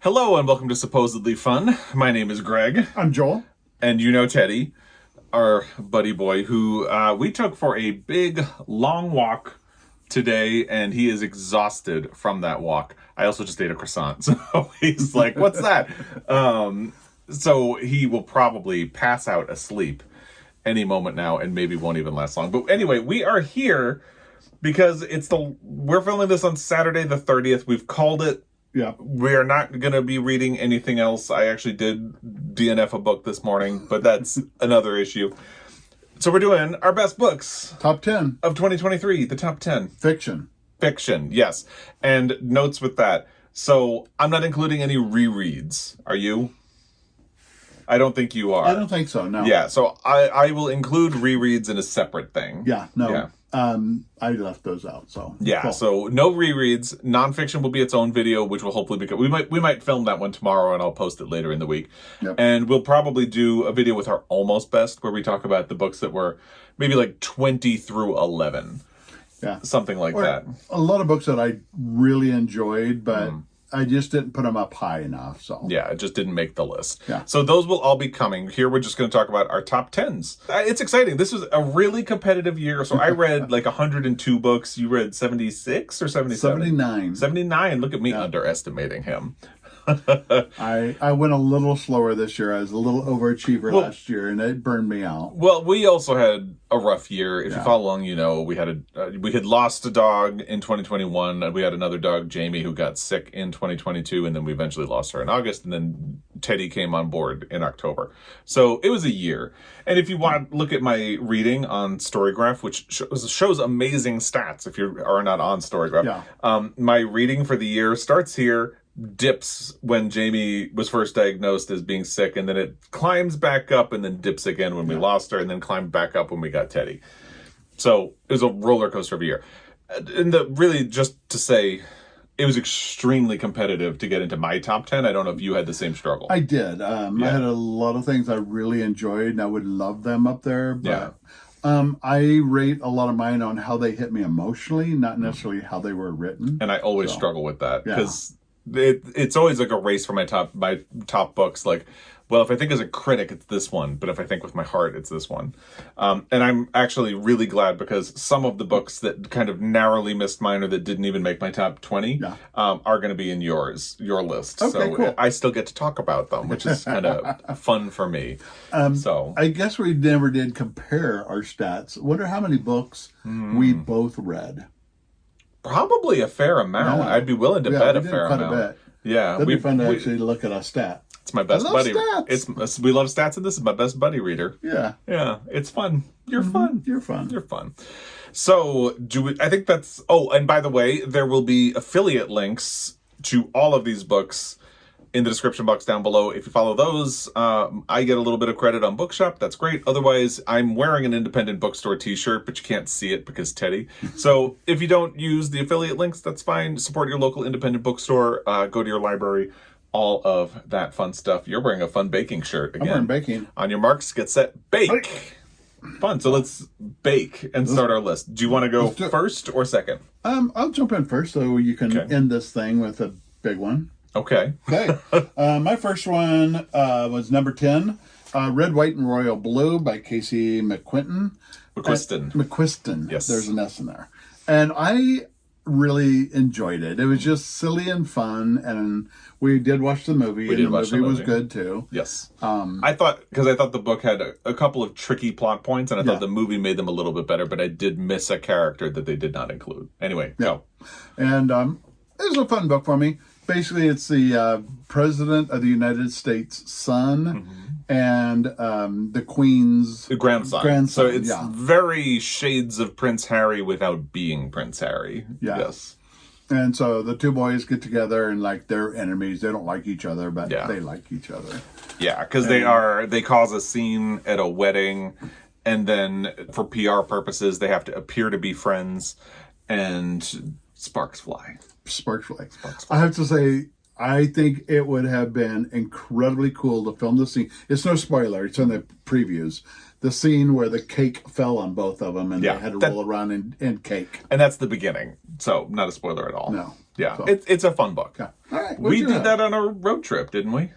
Hello and welcome to Supposedly Fun. My name is Greg. I'm Joel. And you know Teddy, our buddy boy, who we took for a big, long walk today, and he is exhausted from that walk. I also just ate a croissant, so he's like, what's that? So he will probably pass out asleep any moment now and maybe won't even last long. But anyway, we are here because we're filming this on Saturday the 30th. We've called it. Yeah. We are not going to be reading anything else. I actually did DNF a book this morning, but that's another issue. So we're doing our best books. Top 10. Of 2023, the top 10. Fiction. Fiction, yes. And notes with that. So I'm not including any rereads. Are you? I don't think you are. I don't think so, no. Yeah, so I will include rereads in a separate thing. Yeah, no. Yeah. I left those out, so. Yeah, cool. So no rereads. Nonfiction will be its own video, which will hopefully become... We might film that one tomorrow, and I'll post it later in the week. Yep. And we'll probably do a video with our almost best, where we talk about the books that were maybe like 20 through 11. Yeah. Something like that. A lot of books that I really enjoyed, but I just didn't put them up high enough, so. Yeah, it just didn't make the list. Yeah. So those will all be coming. Here we're just going to talk about our top 10s. It's exciting. This was a really competitive year. So I read like 102 books. You read 76 or 77? 79. 79. Look at me underestimating him. I went a little slower this year. I was a little overachiever last year, and it burned me out. Well, we also had a rough year. If you follow along, you know we had lost a dog in 2021. We had another dog, Jamie, who got sick in 2022, and then we eventually lost her in August. And then Teddy came on board in October. So it was a year. And if you want to look at my reading on Storygraph, which shows amazing stats, if you are not on Storygraph, my reading for the year starts here. Dips when Jamie was first diagnosed as being sick, and then it climbs back up and then dips again when we lost her, and then climbed back up when we got Teddy. So it was a roller coaster of a year. And really, just to say, it was extremely competitive to get into my top 10. I don't know if you had the same struggle. I did. I had a lot of things I really enjoyed, and I would love them up there, but I rate a lot of mine on how they hit me emotionally, not necessarily how they were written. And I always struggle with that, because it's always like a race for my top books. Like, well, if I think as a critic, it's this one, but if I think with my heart, it's this one. And I'm actually really glad, because some of the books that kind of narrowly missed mine or that didn't even make my top 20 are going to be in your list. Okay, so cool. I still get to talk about them, which is kind of fun for me. So I guess we never did compare our stats. Wonder how many books we both read. Probably a fair amount. I'd be willing to bet a fair amount. A bit. Yeah, that'd be fun to actually look at a stat. It's my best buddy. Stats. We love stats, and this is my best buddy reader. Yeah, it's fun. You're fun. You're fun. You're fun. So I think that's. Oh, and by the way, there will be affiliate links to all of these books in the description box down below. If you follow those, I get a little bit of credit on Bookshop. That's great. Otherwise, I'm wearing an independent bookstore t-shirt, but you can't see it because Teddy. So if you don't use the affiliate links, that's fine. Support your local independent bookstore. Go to your library. All of that fun stuff. You're wearing a fun baking shirt again. I'm wearing baking. On your marks, get set, bake. Fun. So let's bake and start our list. Do you want to go first or second? I'll jump in first so you can end this thing with a big one. Okay. My first one was number 10, Red, White, and Royal Blue by Casey McQuiston. McQuiston. Yes. There's an S in there. And I really enjoyed it. It was just silly and fun, and we did watch the movie, and the movie was good too. Yes. I thought the book had a couple of tricky plot points, and I thought the movie made them a little bit better, but I did miss a character that they did not include. Anyway, go. And it was a fun book for me. Basically, it's the President of the United States' son and the Queen's grandson. So it's very shades of Prince Harry without being Prince Harry. Yeah. Yes. And so the two boys get together, and like they're enemies. They don't like each other, but they like each other. Yeah, because they cause a scene at a wedding, and then for PR purposes, they have to appear to be friends, and sparks fly. I have to say, I think it would have been incredibly cool to film the scene. It's no spoiler. It's in the previews. The scene where the cake fell on both of them and they had to roll around in cake. And that's the beginning. So not a spoiler at all. No. Yeah. So. It's a fun book. Yeah. All right. We did that on a road trip, didn't we?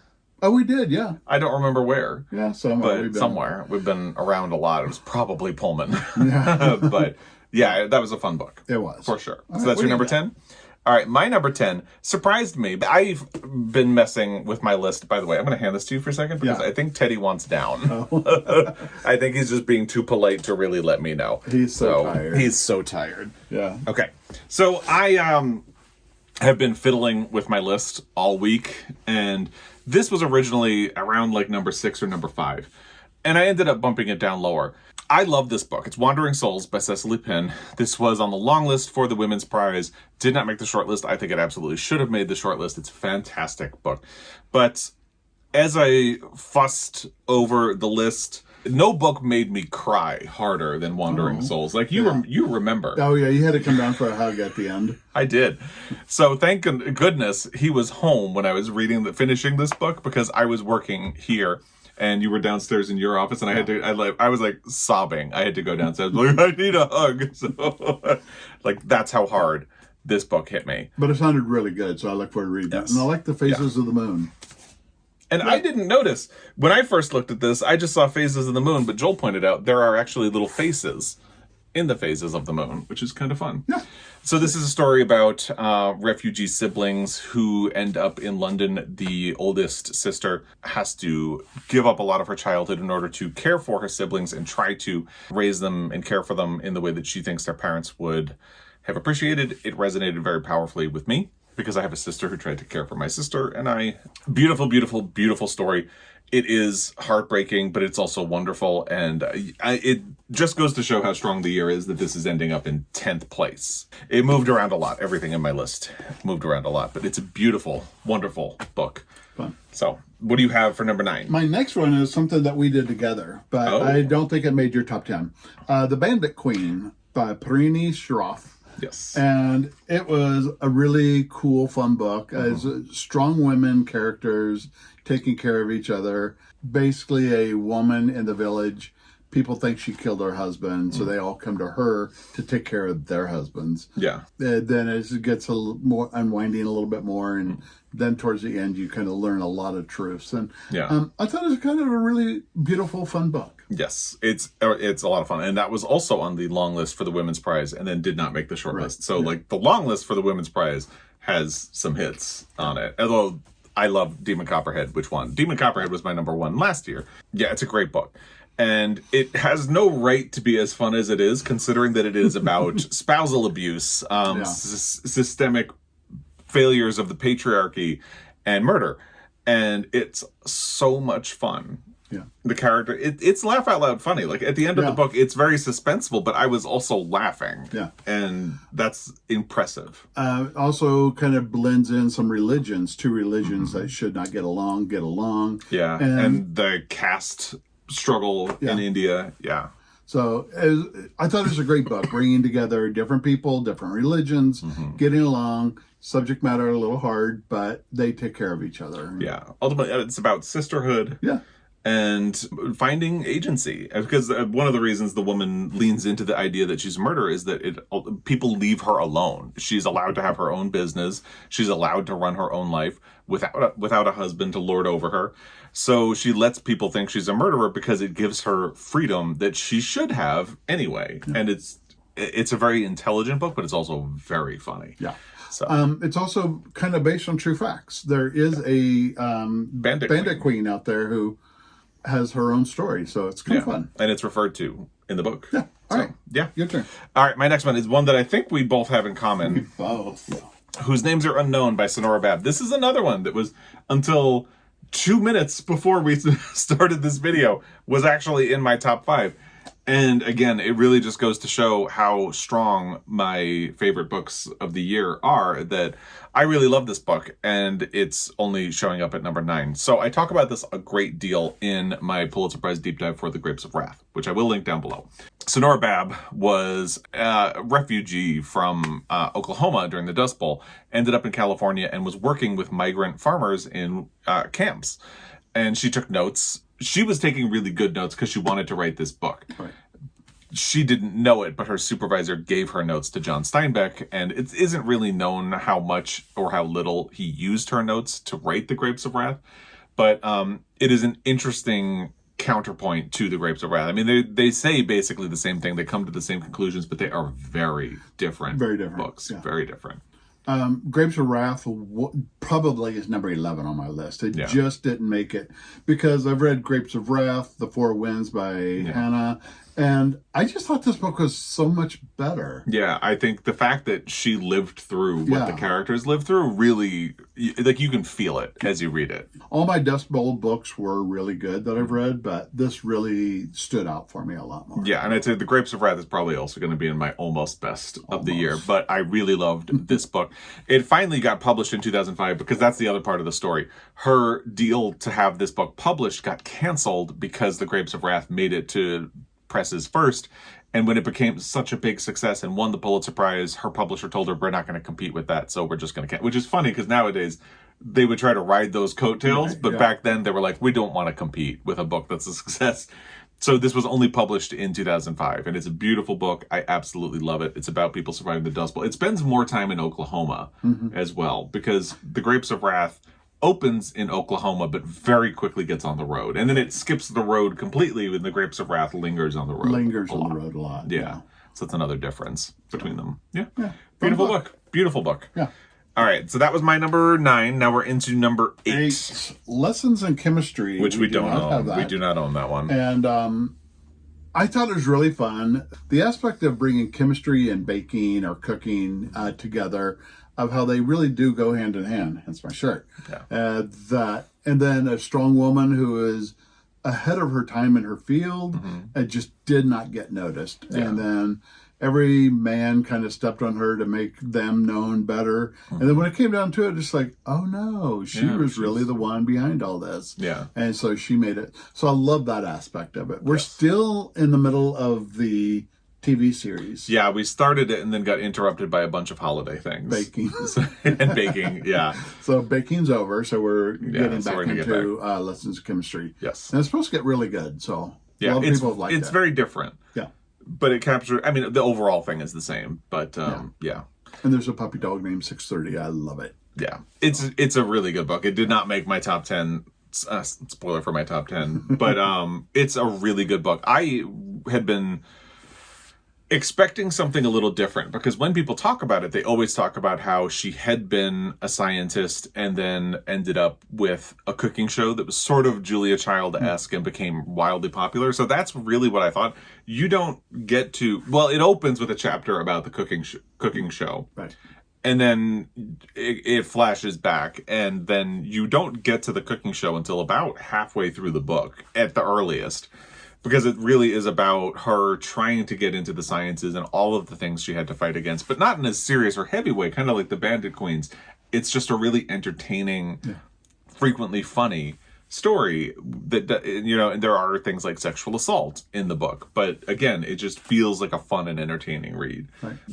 Oh, we did, yeah. I don't remember where. Yeah, somewhere. But somewhere. We've been around a lot. It was probably Pullman. Yeah. But yeah, that was a fun book. It was. For sure. All so right, that's your number 10? All right, my number 10 surprised me. I've been messing with my list. By the way, I'm going to hand this to you for a second because I think Teddy wants down. Oh. I think he's just being too polite to really let me know. He's so tired. He's so tired. Yeah. Okay. So I have been fiddling with my list all week, and this was originally around like number 6 or number 5, and I ended up bumping it down lower. I love this book. It's Wandering Souls by Cecily Pinn. This was on the long list for the Women's Prize. Did not make the short list. I think it absolutely should have made the short list. It's a fantastic book. But as I fussed over the list, no book made me cry harder than Wandering Souls. Like you remember. Oh, yeah. You had to come down for a hug at the end. I did. So thank goodness he was home when I was finishing this book, because I was working here. And you were downstairs in your office, and I was like sobbing. I had to go downstairs. Like, I need a hug. So, like, that's how hard this book hit me. But it sounded really good, so I look forward to reading it. And I like the Phases of the Moon. And I didn't notice. When I first looked at this, I just saw Phases of the Moon, but Joel pointed out there are actually little faces in the phases of the moon, which is kind of fun. Yeah. So this is a story about refugee siblings who end up in London. The oldest sister has to give up a lot of her childhood in order to care for her siblings and try to raise them and care for them in the way that she thinks their parents would have appreciated. It resonated very powerfully with me because I have a sister who tried to care for my sister, and beautiful, beautiful, beautiful story. It is heartbreaking, but it's also wonderful, and it just goes to show how strong the year is that this is ending up in 10th place. It moved around a lot. Everything in my list moved around a lot, but it's a beautiful, wonderful book. Fun. So, what do you have for number 9? My next one is something that we did together, but I don't think it made your top 10. The Bandit Queen by Perini Shroff. Yes. And it was a really cool, fun book. It's strong women characters taking care of each other. Basically, a woman in the village. People think she killed her husband, so they all come to her to take care of their husbands. Yeah. Then it gets a little more unwinding a little bit more, and then towards the end, you kind of learn a lot of truths. And I thought it was kind of a really beautiful, fun book. Yes, it's a lot of fun, and that was also on the long list for the Women's Prize, and then did not make the short list. So, like, the long list for the Women's Prize has some hits on it. Although I love Demon Copperhead, which won. Demon Copperhead was my number 1 last year. Yeah, it's a great book. And it has no right to be as fun as it is, considering that it is about spousal abuse, systemic failures of the patriarchy, and murder. And it's so much fun. Yeah. The character, it's laugh out loud funny. Like, at the end of the book, it's very suspenseful, but I was also laughing. Yeah. And that's impressive. Also kind of blends in some religions, 2 religions that should not get along. Yeah. And the caste struggle in India. Yeah. So I thought it was a great book, bringing together different people, different religions, getting along. Subject matter a little hard, but they take care of each other. Yeah. Ultimately, it's about sisterhood. Yeah. And finding agency. Because one of the reasons the woman leans into the idea that she's a murderer is that people leave her alone. She's allowed to have her own business. She's allowed to run her own life without a husband to lord over her. So she lets people think she's a murderer because it gives her freedom that she should have anyway. Yeah. And it's a very intelligent book, but it's also very funny. Yeah. So it's also kind of based on true facts. There is a bandit queen out there who has her own story, so it's kind of fun. And it's referred to in the book. Yeah. All right. Yeah. Your turn. All right, my next one is one that I think we both have in common. Both. Whose Names Are Unknown by Sonora Babb. This is another one that was, until 2 minutes before we started this video, was actually in my top 5. And again, it really just goes to show how strong my favorite books of the year are, that I really love this book, and it's only showing up at number 9. So I talk about this a great deal in my Pulitzer Prize deep dive for The Grapes of Wrath, which I will link down below. Sonora Babb was a refugee from Oklahoma during the Dust Bowl, ended up in California, and was working with migrant farmers in camps. And she took notes. She was taking really good notes because she wanted to write this book. Right. She didn't know it, but her supervisor gave her notes to John Steinbeck, and it isn't really known how much or how little he used her notes to write The Grapes of Wrath, but it is an interesting counterpoint to The Grapes of Wrath. I mean, they say basically the same thing. They come to the same conclusions, but they are very different books. Yeah. Very different. Grapes of Wrath probably is number 11 on my list. It just didn't make it because I've read Grapes of Wrath, The Four Winds by Hannah, and I just thought this book was so much better. Yeah, I think the fact that she lived through what the characters lived through really, like, you can feel it as you read it. All my Dust Bowl books were really good that I've read, but this really stood out for me a lot more. Yeah, and I'd say The Grapes of Wrath is probably also going to be in my almost best of the year, but I really loved this book. It finally got published in 2005 because that's the other part of the story. Her deal to have this book published got canceled because The Grapes of Wrath made it to presses first, and when it became such a big success and won the Pulitzer Prize, her publisher told her, we're not going to compete with that, so we're just going to which is funny because nowadays they would try to ride those coattails, but back then they were like, we don't want to compete with a book that's a success. So this was only published in 2005, and it's a beautiful book. I absolutely love it. It's about people surviving the Dust Bowl. It spends more time in Oklahoma as well, because The Grapes of Wrath opens in Oklahoma, but very quickly gets on the road. And then it skips the road completely when The Grapes of Wrath lingers on the road. A lot. Yeah. So that's another difference between them. Yeah. Beautiful book. Beautiful book. Yeah. All right. So that was my number 9. Now we're into number 8. Lessons in Chemistry. Which we don't own. We do not own that one. And I thought it was really fun. The aspect of bringing chemistry and baking or cooking together, of how they really do go hand in hand. That's my shirt. Yeah. And then a strong woman who is ahead of her time in her field and just did not get noticed. Yeah. And then every man kind of stepped on her to make them known better. And then when it came down to it, it's like, oh no, she was really the one behind all this. Yeah. And so she made it. So I love that aspect of it. We're still in the middle of the TV series. Yeah, we started it and then got interrupted by a bunch of holiday things. Baking. And baking, yeah. So baking's over, so we're getting back into Lessons of Chemistry. Yes. And it's supposed to get really good, so a lot of people have liked it. It's very different. Yeah. But it captures, I mean, the overall thing is the same, but yeah. And there's a puppy dog named 630. I love it. Yeah. It's a really good book. It did not make my top 10. Spoiler for my top 10. But it's a really good book. I had been expecting something a little different, because when people talk about it, they always talk about how she had been a scientist and then ended up with a cooking show that was sort of Julia Child-esque and became wildly popular. So that's really what I thought. You don't get to, well, it opens with a chapter about the cooking show. Right. And then it flashes back, and then you don't get to the cooking show until about halfway through the book at the earliest. Because it really is about her trying to get into the sciences and all of the things she had to fight against, but not in a serious or heavy way, kind of like the Bandit Queens. It's just a really entertaining, frequently funny story that, you know, and there are things like sexual assault in the book. But again, it just feels like a fun and entertaining read,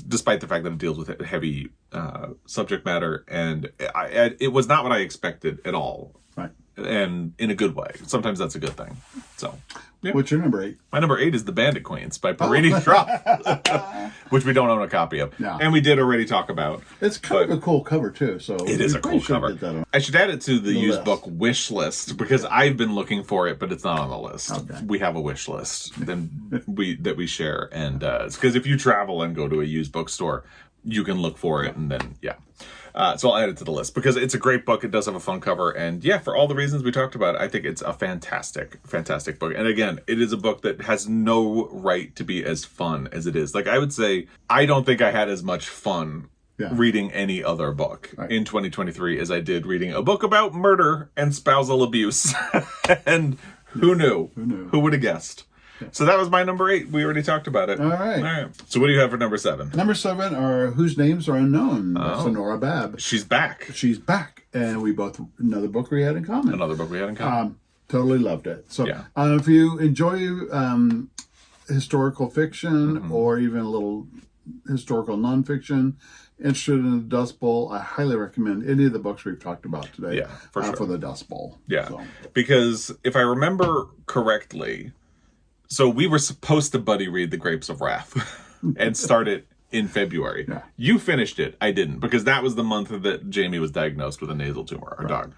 despite the fact that it deals with heavy subject matter. And it was not what I expected at all. Right. And in a good way. Sometimes that's a good thing. So, yeah. What's your number 8? My number 8 is The Bandit Queens by Parini Shroff, which we don't own a copy of. No. And we did already talk about. It's kind of a cool cover, too. So it is a cool cover. I should add it to the used book wish list, because I've been looking for it, but it's not on the list. Okay. We have a wish list that we share. And it's because if you travel and go to a used bookstore, you can look for it, and then, so I'll add it to the list because it's a great book. It does have a fun cover. And for all the reasons we talked about, I think it's a fantastic, fantastic book. And again, it is a book that has no right to be as fun as it is. Like, I would say, I don't think I had as much fun reading any other book in 2023 as I did reading a book about murder and spousal abuse. And who knew? Who would have guessed? So that was my number 8. We already talked about it. All right. So what do you have for number 7? Number 7 are Whose Names Are Unknown. That's Nora Babb. She's back. She's back. And we both, another book we had in common. Totally loved it. So if you enjoy historical fiction or even a little historical nonfiction, interested in the Dust Bowl, I highly recommend any of the books we've talked about today for sure. for the Dust Bowl. Yeah, because if I remember correctly, so we were supposed to buddy read The Grapes of Wrath and start it in February. Yeah. You finished it. I didn't, because that was the month that Jamie was diagnosed with a nasal tumor, our dog.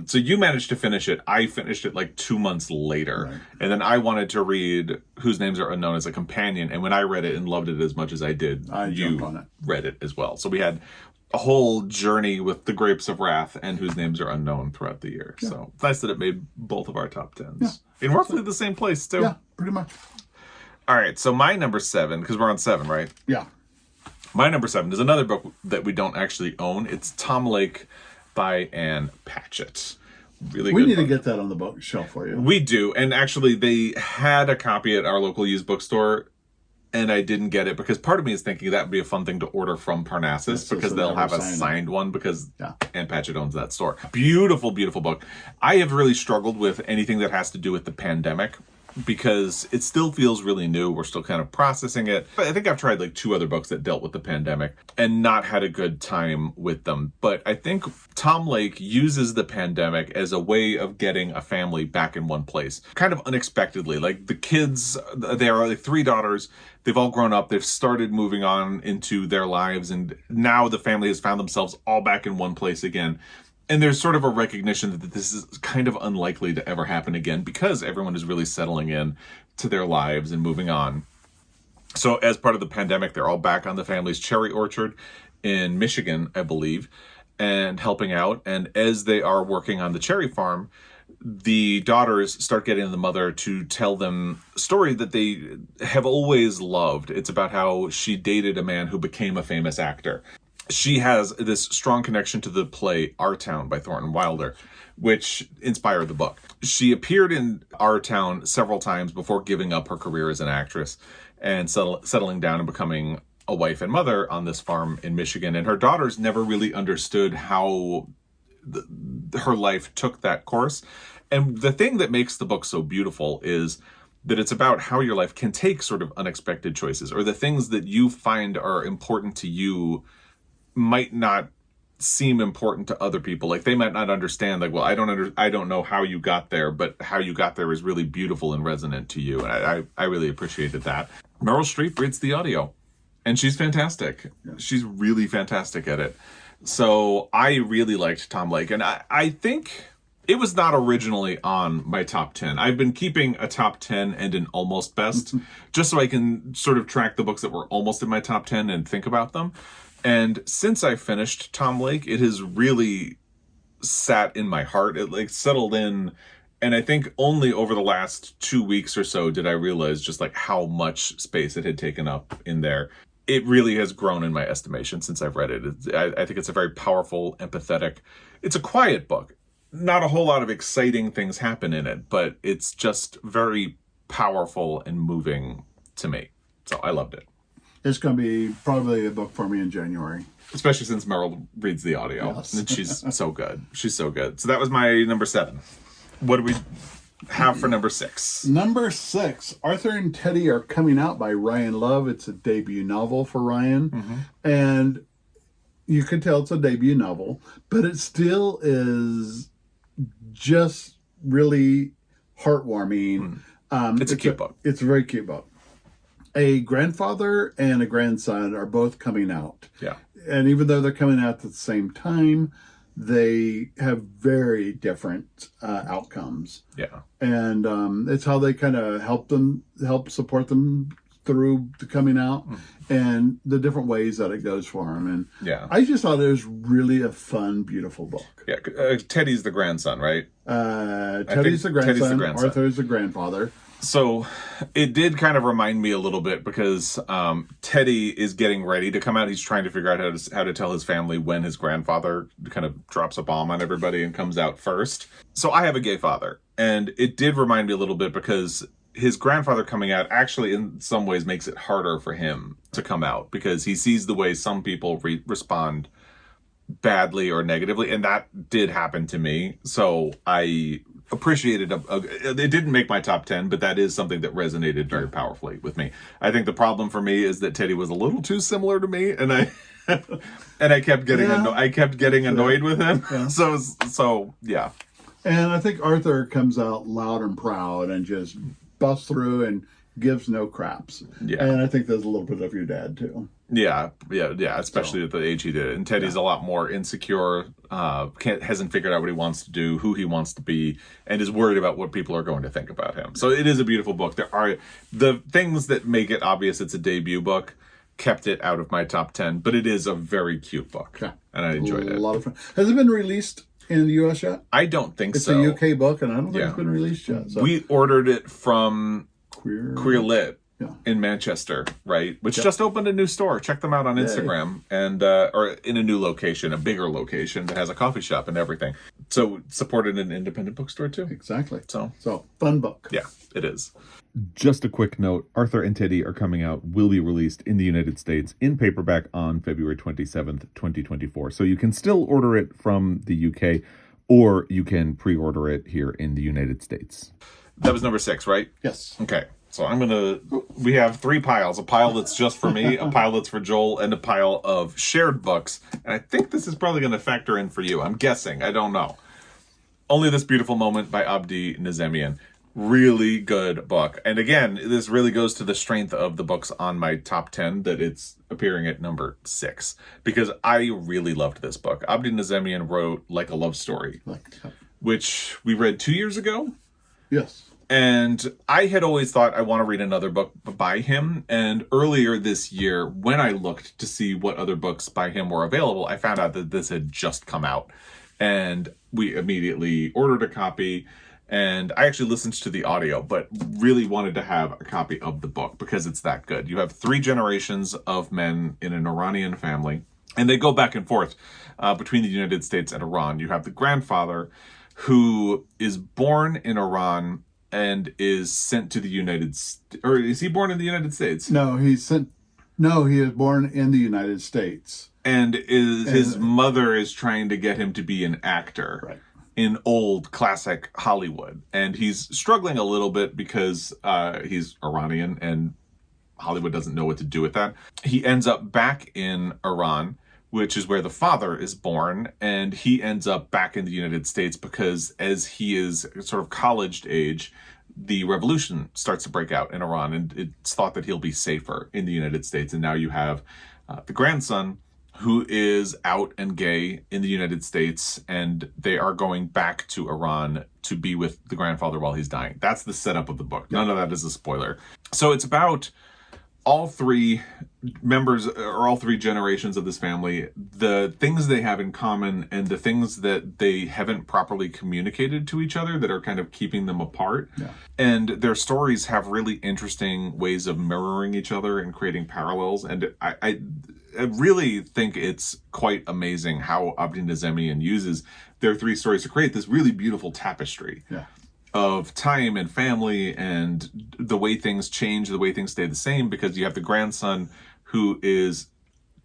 So you managed to finish it. I finished it like 2 months later. Right. And then I wanted to read Whose Names Are Unknown as a companion. And when I read it and loved it as much as I did, you read it as well. So we had a whole journey with The Grapes of Wrath and Whose Names Are Unknown throughout the year. Yeah. So it's nice that it made both of our top 10s. Yeah. In roughly the same place, too. Yeah, pretty much. All right, so my number 7, because we're on 7, right? Yeah. My number 7 is another book that we don't actually own. It's Tom Lake by Ann Patchett. Really good. We need to get that on the bookshelf for you. We do. And actually, they had a copy at our local used bookstore, and I didn't get it because part of me is thinking that would be a fun thing to order from Parnassus because they'll have a signed one because Ann Patchett owns that store. Beautiful, beautiful book. I have really struggled with anything that has to do with the pandemic because it still feels really new. We're still kind of processing it. I think I've tried like 2 other books that dealt with the pandemic and not had a good time with them. But I think Tom Lake uses the pandemic as a way of getting a family back in one place, kind of unexpectedly. Like the kids, there are like 3 daughters. They've all grown up. They've started moving on into their lives. And now the family has found themselves all back in one place again. And there's sort of a recognition that this is kind of unlikely to ever happen again because everyone is really settling in to their lives and moving on. So as part of the pandemic, they're all back on the family's cherry orchard in Michigan, I believe, and helping out. And as they are working on the cherry farm, the daughters start getting the mother to tell them a story that they have always loved. It's about how she dated a man who became a famous actor. She has this strong connection to the play Our Town by Thornton Wilder, which inspired the book. She appeared in Our Town several times before giving up her career as an actress and settling down and becoming a wife and mother on this farm in Michigan. And her daughters never really understood how her life took that course. And the thing that makes the book so beautiful is that it's about how your life can take sort of unexpected choices, or the things that you find are important to you might not seem important to other people. Like they might not understand, like, well, I don't know how you got there, but how you got there is really beautiful and resonant to you. And I really appreciated that. Meryl Streep reads the audio and she's fantastic. Yeah. She's really fantastic at it. So I really liked Tom Lake, and I think it was not originally on my top 10. I've been keeping a top 10 and an almost best just so I can sort of track the books that were almost in my top 10 and think about them. And since I finished Tom Lake, it has really sat in my heart. It like settled in. And I think only over the last 2 weeks or so did I realize just like how much space it had taken up in there. It really has grown in my estimation since I've read it. I think it's a very powerful, empathetic. It's a quiet book. Not a whole lot of exciting things happen in it, but it's just very powerful and moving to me. So I loved it. It's going to be probably a book for me in January. Especially since Meryl reads the audio. Yes. And she's so good. She's so good. So that was my number 7. What do we have for number 6? Number 6, Arthur and Teddy Are Coming Out by Ryan Love. It's a debut novel for Ryan. Mm-hmm. And you can tell it's a debut novel, but it still is just really heartwarming. It's a cute book. It's a very cute book. A grandfather and a grandson are both coming out. Yeah. And even though they're coming out at the same time, they have very different outcomes. Yeah. And it's how they kind of help support them through the coming out and the different ways that it goes for them. And yeah, I just thought it was really a fun, beautiful book. Yeah. Teddy's the grandson, right? Teddy's the grandson. Arthur's the grandfather. So it did kind of remind me a little bit because Teddy is getting ready to come out. He's trying to figure out how to tell his family when his grandfather kind of drops a bomb on everybody and comes out first. So I have a gay father, and it did remind me a little bit because his grandfather coming out actually in some ways makes it harder for him to come out because he sees the way some people respond badly or negatively, and that did happen to me. So I appreciated it didn't make my top 10, but that is something that resonated very powerfully with me. I think the problem for me is that Teddy was a little too similar to me, and I and I kept getting annoyed with him. Yeah. So yeah. And I think Arthur comes out loud and proud and just busts through and gives no craps. Yeah. And I think there's a little bit of your dad too. Yeah, especially at the age he did. And Teddy's a lot more insecure, hasn't figured out what he wants to do, who he wants to be, and is worried about what people are going to think about him. So it is a beautiful book. There are the things that make it obvious it's a debut book, kept it out of my top 10, but it is a very cute book. Yeah. And I enjoyed it. A lot of fun. Has it been released in the US yet? I don't think It's so. a UK book, and I don't think it's been released yet. So. We ordered it from Queer Lit. Yeah. In Manchester, right? Which just opened a new store. Check them out on Instagram and or in a new location, a bigger location that has a coffee shop and everything. So supported an independent bookstore too. Exactly. So fun book. Yeah, it is. Just a quick note, Arthur and Teddy are coming out, will be released in the United States in paperback on February 27th, 2024. So you can still order it from the UK or you can pre-order it here in the United States. That was number 6, right? Yes. Okay. So we have 3 piles, a pile that's just for me, a pile that's for Joel, and a pile of shared books. And I think this is probably going to factor in for you. I'm guessing. I don't know. Only This Beautiful Moment by Abdi Nazemian. Really good book. And again, this really goes to the strength of the books on my top 10 that it's appearing at number 6. Because I really loved this book. Abdi Nazemian wrote Like a Love Story, which we read 2 years ago. Yes. And I had always thought I want to read another book by him. And earlier this year, when I looked to see what other books by him were available, I found out that this had just come out. And we immediately ordered a copy. And I actually listened to the audio, but really wanted to have a copy of the book because it's that good. You have 3 generations of men in an Iranian family, and they go back and forth between the United States and Iran. You have the grandfather who is born in Iran and is sent to the United States. Or is he born in the United States? No, he is born in the United States. And his mother is trying to get him to be an actor in old classic Hollywood. And he's struggling a little bit because he's Iranian and Hollywood doesn't know what to do with that. He ends up back in Iran, which is where the father is born, and he ends up back in the United States because as he is sort of college age, the revolution starts to break out in Iran, and it's thought that he'll be safer in the United States. And now you have the grandson who is out and gay in the United States, and they are going back to Iran to be with the grandfather while he's dying. That's the setup of the book. None of that is a spoiler. So it's about all 3 members or all 3 generations of this family, the things they have in common and the things that they haven't properly communicated to each other that are kind of keeping them apart. Yeah. And their stories have really interesting ways of mirroring each other and creating parallels. And I really think it's quite amazing how Abdi Nazemian uses their 3 stories to create this really beautiful tapestry. Yeah. Of time and family and the way things change, the way things stay the same, because you have the grandson who is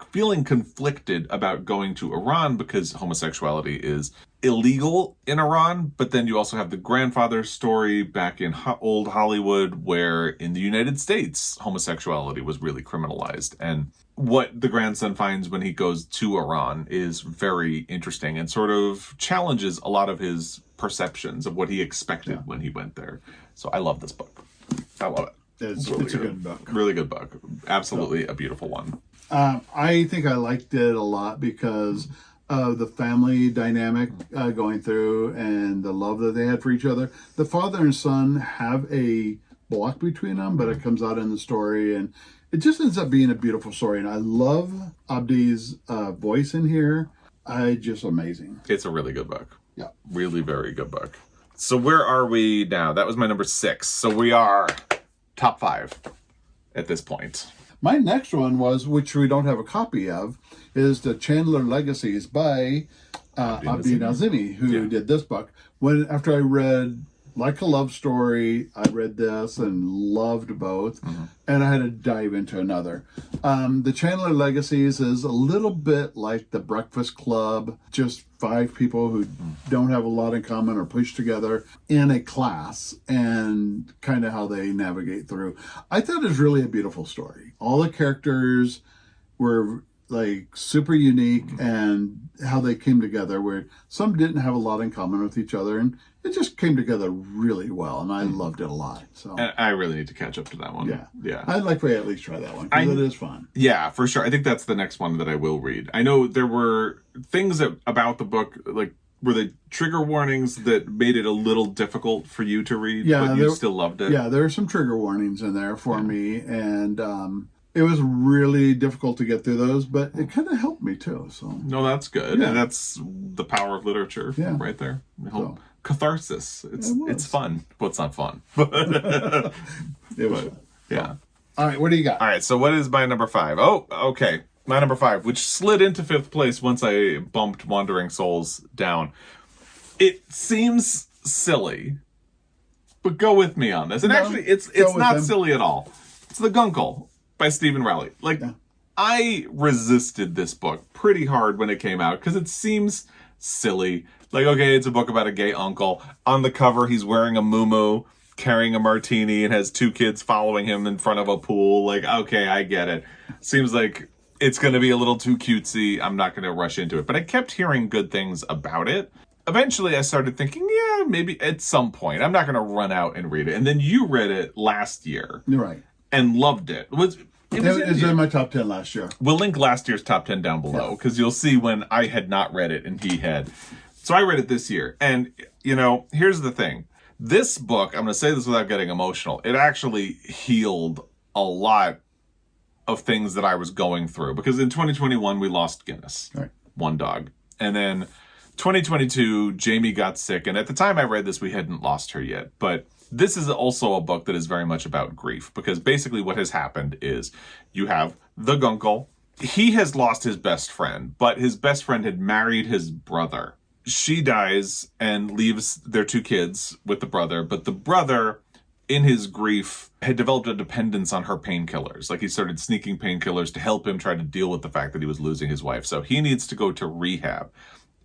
feeling conflicted about going to Iran because homosexuality is illegal in Iran, but then you also have the grandfather's story back in old Hollywood where in the United States homosexuality was really criminalized. And what the grandson finds when he goes to Iran is very interesting and sort of challenges a lot of his perceptions of what he expected when he went there. So I love this book. I love it. It's a good book. Really good book. Absolutely a beautiful one. I think I liked it a lot because of the family dynamic going through and the love that they had for each other. The father and son have a block between them, but it comes out in the story, and it just ends up being a beautiful story. And I love Abdi's voice in here. Just amazing. It's a really good book. Yeah. Really very good book. So where are we now? That was my number 6. So we are top 5 at this point. My next one was, which we don't have a copy of, is The Chandler Legacies by Abdi Nazemi, who did this book. After I read like a love story. I read this and loved both, and I had to dive into another. The Chandler Legacies is a little bit like The Breakfast Club, just 5 people who don't have a lot in common are pushed together in a class and kind of how they navigate through. I thought it was really a beautiful story. All the characters were like super unique, and how they came together, where some didn't have a lot in common with each other, and it just came together really well, and I loved it a lot. So I really need to catch up to that one. Yeah. I'd like to at least try that one, because it is fun. Yeah, for sure. I think that's the next one that I will read. I know there were things about the book, like, were the trigger warnings that made it a little difficult for you to read, but you still loved it? Yeah, there are some trigger warnings in there for me, and it was really difficult to get through those, but it kind of helped me too. So no, that's good. And that's the power of literature right there. Catharsis. It's fun. Well, it's not fun. It was. Yeah. All right, what do you got? All right, so what is my number 5? Oh, okay. My number 5, which slid into 5th place once I bumped Wandering Souls down. It seems silly, but go with me on this. And actually, it's not silly at all. It's The Guncle by Stephen Rowley. I resisted this book pretty hard when it came out because it seems silly. Like, okay, it's a book about a gay uncle. On the cover, he's wearing a muumuu, carrying a martini, and has 2 kids following him in front of a pool. Like, okay, I get it. Seems like it's going to be a little too cutesy. I'm not going to rush into it. But I kept hearing good things about it. Eventually, I started thinking, yeah, maybe at some point. I'm not going to run out and read it. And then you read it last year. You're right. And loved it. It was in my top 10 last year. We'll link last year's top 10 down below, because you'll see when I had not read it and he had. So I read it this year. And, here's the thing. This book, I'm going to say this without getting emotional, it actually healed a lot of things that I was going through. Because in 2021, we lost Guinness, one dog. And then 2022, Jamie got sick. And at the time I read this, we hadn't lost her yet. But this is also a book that is very much about grief, because basically what has happened is you have the Guncle. He has lost his best friend, but his best friend had married his brother. She dies and leaves their 2 kids with the brother, but the brother, in his grief, had developed a dependence on her painkillers. Like, he started sneaking painkillers to help him try to deal with the fact that he was losing his wife. So he needs to go to rehab.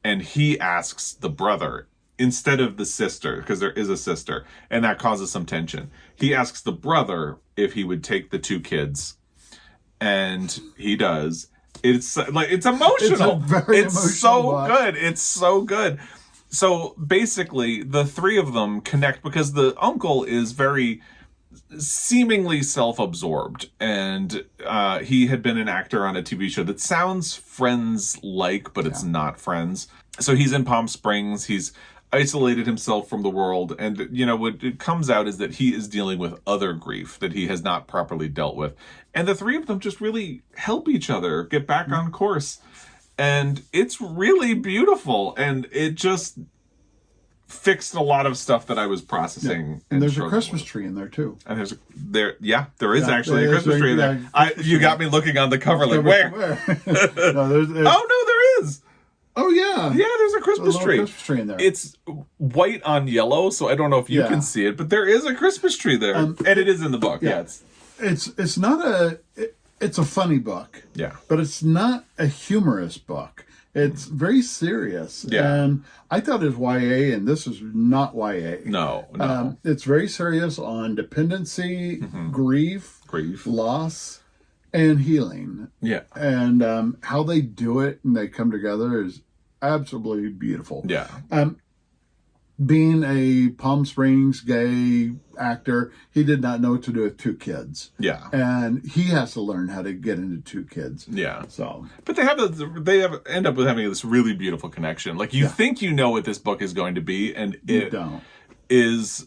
And he asks the brother, instead of the sister, because there is a sister, and that causes some tension. He asks the brother if he would take the 2 kids, and he does. It's emotional. It's so good. It's so good. So basically, the 3 of them connect because the uncle is very seemingly self-absorbed, and he had been an actor on a TV show that sounds Friends-like, but it's not Friends. So he's in Palm Springs. He's isolated himself from the world, and what it comes out is that he is dealing with other grief that he has not properly dealt with, and the 3 of them just really help each other get back on course, and it's really beautiful, and it just fixed a lot of stuff that I was processing. And there's a Christmas tree in there too. And there is actually a Christmas tree in there. You got me looking on the cover like, where? No, there is. Oh yeah, there's a Christmas tree. Christmas tree in there. It's white on yellow, so I don't know if you can see it, but there is a Christmas tree there, and it is in the book. It's not it's a funny book. Yeah, but it's not a humorous book. It's very serious. Yeah, and I thought it was YA, and this is not YA. No. It's very serious on dependency, grief, loss, and healing. Yeah. And how they do it and they come together is absolutely beautiful. Yeah. Being a Palm Springs gay actor, he did not know what to do with 2 kids. Yeah. And he has to learn how to get into 2 kids. Yeah. So, but they end up with having this really beautiful connection. Like, you think you know what this book is going to be, and it is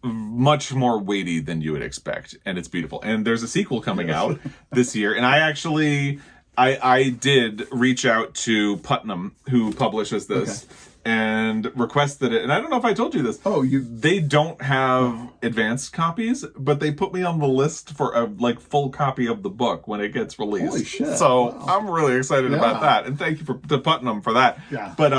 much more weighty than you would expect, and it's beautiful. And there's a sequel coming out this year, and I actually I did reach out to Putnam, who publishes this, and requested it. And I don't know if I told you this. Oh, They don't have advanced copies, but they put me on the list for a full copy of the book when it gets released. Holy shit. So I'm really excited about that. And thank you to Putnam for that. Yeah. But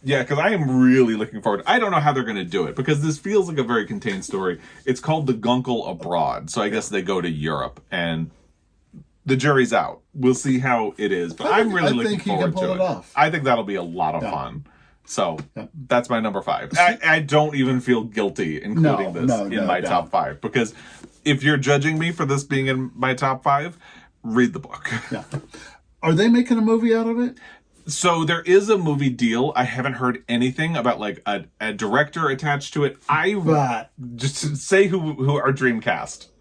because I am really looking forward. I don't know how they're going to do it because this feels like a very contained story. It's called The Guncle Abroad. So I guess they go to Europe and the jury's out. We'll see how it is. But I'm really looking forward to it. Off. I think that'll be a lot of fun. So that's my number 5. I don't even feel guilty including this in my top 5 because if you're judging me for this being in my top 5, read the book. Yeah. Are they making a movie out of it? So there is a movie deal. I haven't heard anything about like a director attached to it. Just say who our dream cast.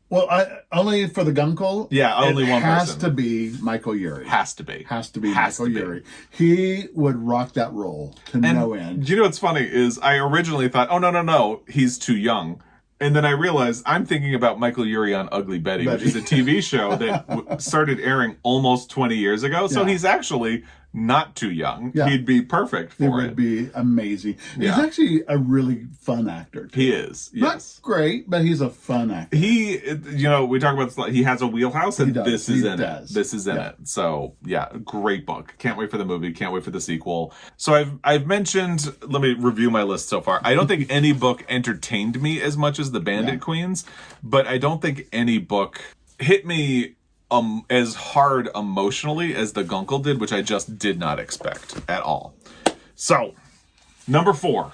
Well, only for the Guncle. Yeah, only one person. Has to be Michael Urie. Has to be Michael Urie. He would rock that role to no end. You know what's funny is I originally thought, oh no, he's too young. And then I realized I'm thinking about Michael Urie on Ugly Betty, which is a TV show that started airing almost 20 years ago. So he's actually not too young. Yeah. He'd be perfect for it. It would be amazing. He's actually a really fun actor, too. He is, yes. Not great, but he's a fun actor. We talk about this, he has a wheelhouse, and this is in it. This is in it. So, great book. Can't wait for the movie. Can't wait for the sequel. So I've mentioned, let me review my list so far. I don't think any book entertained me as much as The Bandit Queens, but I don't think any book hit me as hard emotionally as The Guncle did, which I just did not expect at all. So, number 4,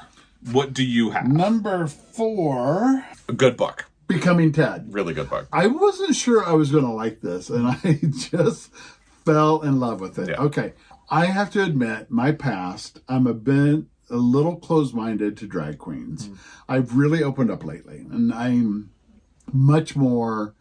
what do you have? Number 4, a good book. Becoming Ted. Really good book. I wasn't sure I was going to like this, and I just fell in love with it. Yeah. Okay, I have to admit, my past, I'm a little closed-minded to drag queens. I've really opened up lately, and I'm much more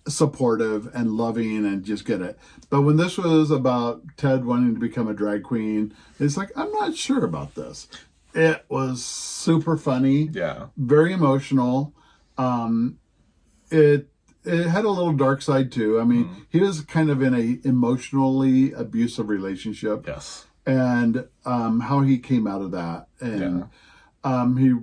supportive and loving and just get it. But when this was about Ted wanting to become a drag queen, it's like, I'm not sure about this. It was super funny. Yeah. Very emotional. It had a little dark side too. I mean, he was kind of in a emotionally abusive relationship. Yes. And how he came out of that. And he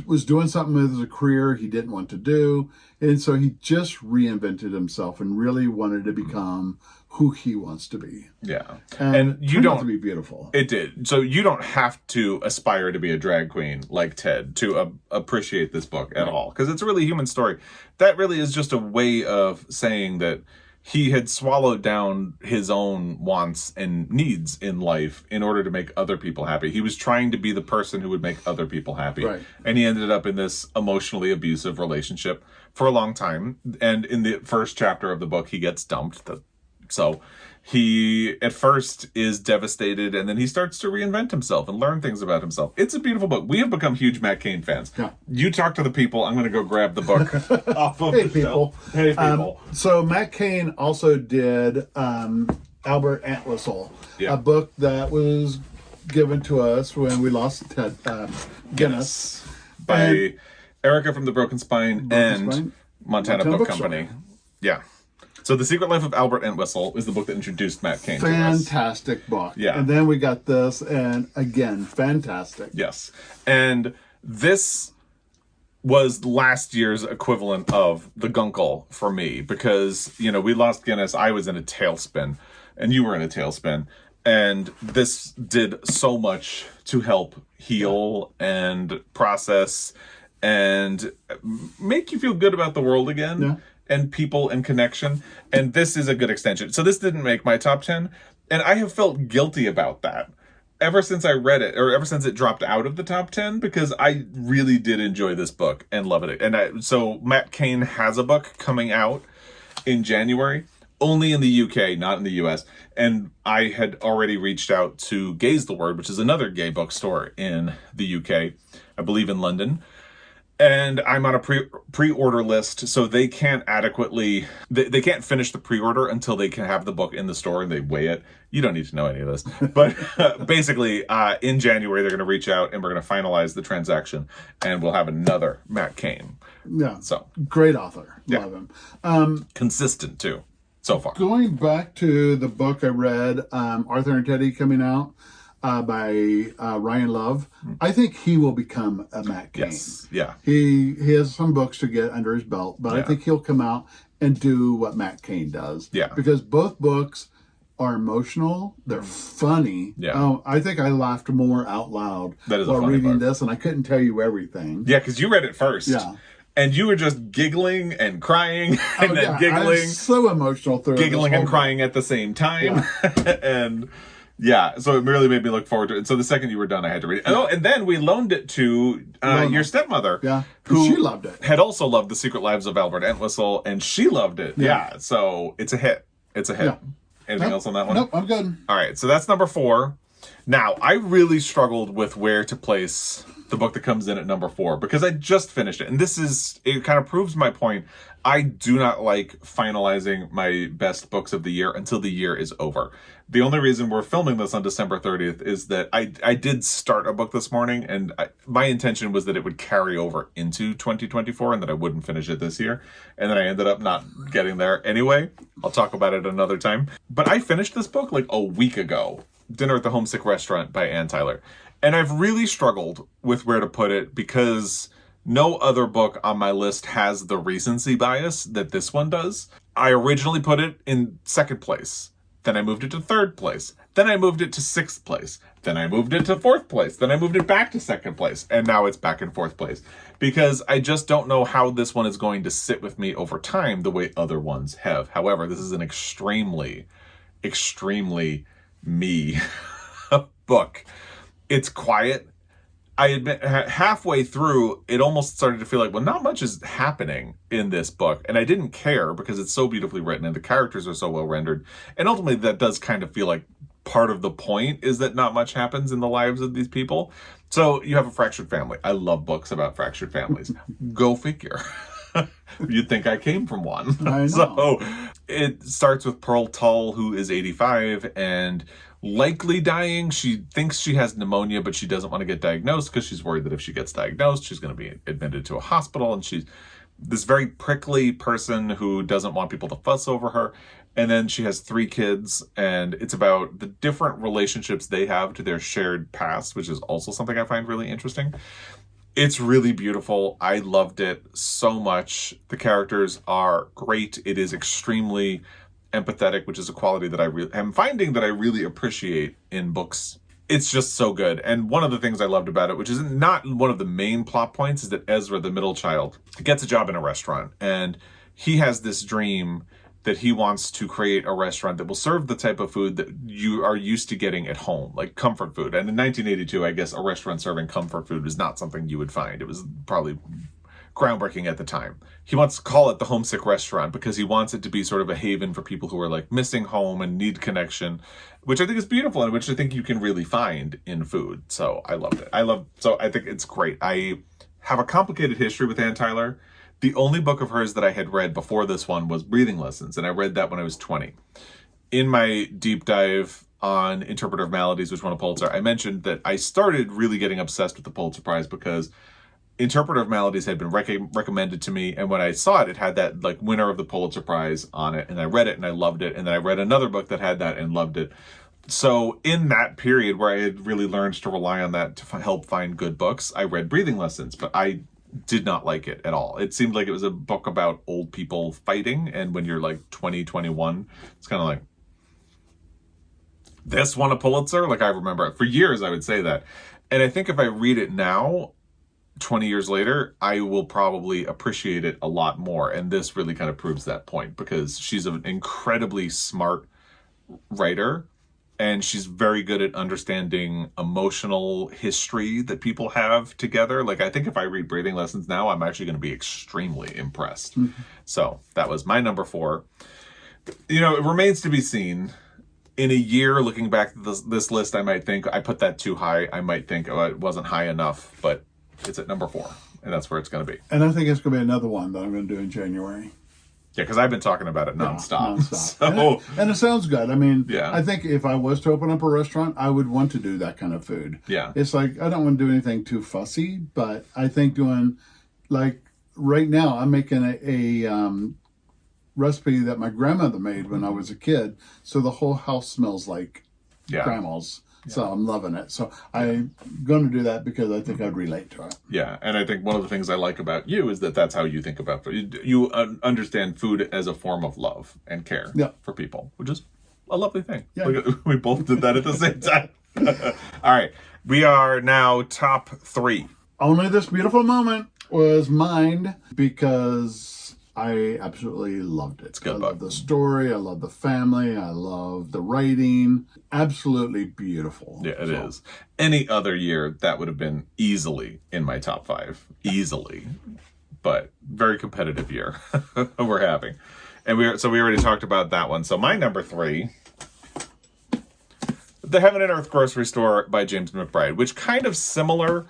was doing something with his career he didn't want to do, and so he just reinvented himself and really wanted to become who he wants to be. Yeah, and you don't have to be beautiful. It did. So you don't have to aspire to be a drag queen like Ted to appreciate this book at all, because it's a really human story. That really is just a way of saying that he had swallowed down his own wants and needs in life in order to make other people happy. He was trying to be the person who would make other people happy. Right. And he ended up in this emotionally abusive relationship for a long time. And in the first chapter of the book, he gets dumped. So he, at first, is devastated, and then he starts to reinvent himself and learn things about himself. It's a beautiful book. We have become huge Matt Cain fans. Yeah. You talk to the people. I'm going to go grab the book off of the shelf. Hey, people. So Matt Cain also did Albert Entwistle, a book that was given to us when we lost Ted Guinness. By Erica from the Broken Spine and Montana Book Company. Yeah. So The Secret Life of Albert Entwistle is the book that introduced Matt Cain to us. Fantastic book. Yeah. And then we got this, and again, fantastic. Yes. And this was last year's equivalent of The Guncle for me, because, we lost Guinness. I was in a tailspin, and you were in a tailspin. And this did so much to help heal and process and make you feel good about the world again. Yeah. And people and connection, and this is a good extension. So this didn't make my top 10, and I have felt guilty about that ever since I read it, or ever since it dropped out of the top 10, because I really did enjoy this book and love it. And so Matt Cain has a book coming out in January, only in the UK, not in the US, and I had already reached out to Gaze the Word, which is another gay bookstore in the UK, I believe in London. And I'm on a pre-order list, so they can't adequately, they can't finish the pre-order until they can have the book in the store and they weigh it. You don't need to know any of this. But basically, in January, they're going to reach out and we're going to finalize the transaction, and we'll have another Matt Cain. Yeah. So great author. Love him. Consistent, too. so far. Going back to the book I read, Arthur and Teddy coming out by Ryan Love, I think he will become a Matt Cain. Yes, yeah. He has some books to get under his belt, but I Yeah. think he'll come out and do what Matt Cain does. Yeah. Because both books are emotional. They're funny. Yeah. Oh, I think I laughed more out loud That is a while funny reading book. this, and I couldn't tell you everything. Yeah, because you read it first. Yeah. And you were just giggling and crying and then I giggling. was so emotional through Giggling this and whole crying at the same time. And yeah, so it really made me look forward to it. So the second you were done, I had to read it. Oh, and then we loaned it to your stepmother. Yeah, who she loved it. Had also loved The Secret Lives of Albert Entwistle, and she loved it. Yeah, so it's a hit. It's a hit. Yeah. Anything else on that one? Nope, I'm good. All right, so that's number 4. Now, I really struggled with where to place the book that comes in at number 4 because I just finished it. And it kind of proves my point. I do not like finalizing my best books of the year until the year is over. The only reason we're filming this on December 30th is that I did start a book this morning, and my intention was that it would carry over into 2024 and that I wouldn't finish it this year. And then I ended up not getting there anyway. I'll talk about it another time. But I finished this book like a week ago. Dinner at the Homesick Restaurant by Ann Tyler. And I've really struggled with where to put it because no other book on my list has the recency bias that this one does. I originally put it in 2nd place. Then I moved it to 3rd place. Then I moved it to 6th place. Then I moved it to 4th place. Then I moved it back to 2nd place. And now it's back in 4th place. Because I just don't know how this one is going to sit with me over time the way other ones have. However, this is an extremely me book. It's quiet. I admit, halfway through, it almost started to feel like, well, not much is happening in this book. And I didn't care because it's so beautifully written and the characters are so well rendered. And ultimately, that does kind of feel like part of the point is that not much happens in the lives of these people. So you have a fractured family. I love books about fractured families. Go figure. You'd think I came from one. I know. So it starts with Pearl Tull, who is 85 and likely dying. She thinks she has pneumonia, but she doesn't want to get diagnosed because she's worried that if she gets diagnosed, she's going to be admitted to a hospital. And she's this very prickly person who doesn't want people to fuss over her. And then she has 3 kids, and it's about the different relationships they have to their shared past, which is also something I find really interesting. It's really beautiful. I loved it so much. The characters are great. It is extremely empathetic, which is a quality that I'm finding that I really appreciate in books. It's just so good. And one of the things I loved about it, which is not one of the main plot points, is that Ezra, the middle child, gets a job in a restaurant. And he has this dream that he wants to create a restaurant that will serve the type of food that you are used to getting at home, like comfort food. And in 1982, I guess a restaurant serving comfort food was not something you would find. It was probably groundbreaking at the time. He wants to call it the Homesick Restaurant because he wants it to be sort of a haven for people who are like missing home and need connection, which I think is beautiful and which I think you can really find in food. So I loved it. So I think it's great. I have a complicated history with Ann Tyler. The only book of hers that I had read before this one was Breathing Lessons, and I read that when I was 20. In my deep dive on Interpreter of Maladies, which won a Pulitzer, I mentioned that I started really getting obsessed with the Pulitzer Prize because Interpreter of Maladies had been recommended to me, and when I saw it, it had that like winner of the Pulitzer Prize on it, and I read it and I loved it, and then I read another book that had that and loved it. So in that period where I had really learned to rely on that to help find good books, I read Breathing Lessons, but I did not like it at all. It seemed like it was a book about old people fighting, and when you're like 20, 21, it's kind of like, this won a Pulitzer? Like I remember for years I would say that. And I think if I read it now, 20 years later, I will probably appreciate it a lot more. And this really kind of proves that point because she's an incredibly smart writer. And she's very good at understanding emotional history that people have together. Like, I think if I read Breathing Lessons now, I'm actually going to be extremely impressed. Mm-hmm. So that was my number 4. You know, it remains to be seen. In a year, looking back at this list, I might think I put that too high. I might think, oh, it wasn't high enough, but it's at number 4. And that's where it's going to be. And I think it's going to be another one that I'm going to do in January. Yeah, because I've been talking about it nonstop. So, and it sounds good. I mean, yeah. I think if I was to open up a restaurant, I would want to do that kind of food. Yeah. It's like, I don't want to do anything too fussy, but I think doing, like, right now, I'm making a recipe that my grandmother made when I was a kid. So the whole house smells like Yeah. grandma's. So I'm loving it. So I'm going to do that because I think I'd relate to it. Yeah, and I think one of the things I like about you is that that's how you think about food. You understand food as a form of love and care for people, which is a lovely thing. Yeah. We both did that at the same time. All right, we are now top 3. Only This Beautiful Moment was mine because I absolutely loved it. It's a good I book. love the story. I love the family. I love the writing. Absolutely beautiful. Yeah, it is. Any other year, that would have been easily in my top 5. Easily. But very competitive year we're having. And we already talked about that one. So my number 3, The Heaven and Earth Grocery Store by James McBride, which kind of similar.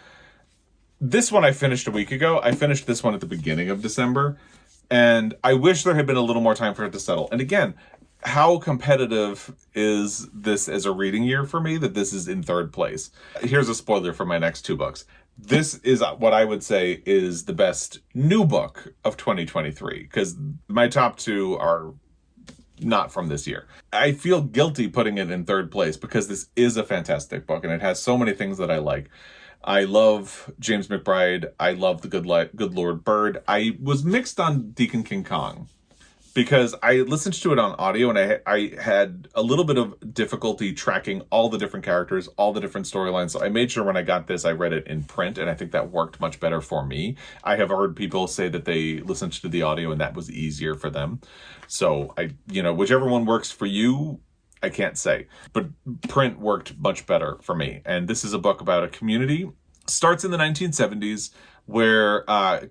This one I finished a week ago. I finished this one at the beginning of December. And I wish there had been a little more time for it to settle. And again, how competitive is this as a reading year for me that this is in 3rd place? Here's a spoiler for my next 2 books. This is what I would say is the best new book of 2023, because my top 2 are not from this year. I feel guilty putting it in 3rd place because this is a fantastic book and it has so many things that I like. I love James McBride. I love The Good Lord Bird. I was mixed on Deacon King Kong because I listened to it on audio and I had a little bit of difficulty tracking all the different characters, all the different storylines. So I made sure when I got this, I read it in print, and I think that worked much better for me. I have heard people say that they listened to the audio and that was easier for them. So whichever one works for you, I can't say, but print worked much better for me. And this is a book about a community. Starts in the 1970s where